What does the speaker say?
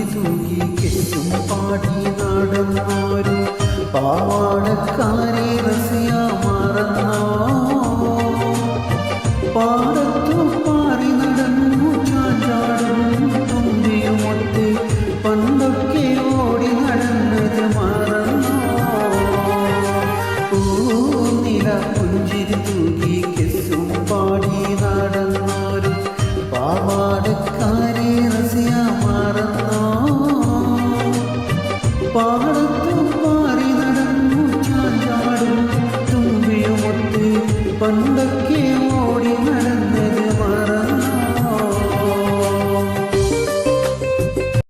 പുഞ്ചിരി തൂകി കെട്ടും പാടി നടന്നോരു പാവാടക്കാരെ റസിയ മറന്നോ പാടത്തു പാറി നടന്നു ചാഞ്ചാടും തുമ്പിയുമൊത്ത് പണ്ടൊക്കെ ഓടി നടന്നത് മറന്നോ പൂനില പുഞ്ചിരി തൂകി കെട്ടും പാടി നടന്നോരു പാവാടക്കാരെ റസിയ മറന്നോ പാടത്തു പാറി നടന്നു ചാഞ്ചാടും തുമ്പിയുമൊത്ത് പണ്ടൊക്കെ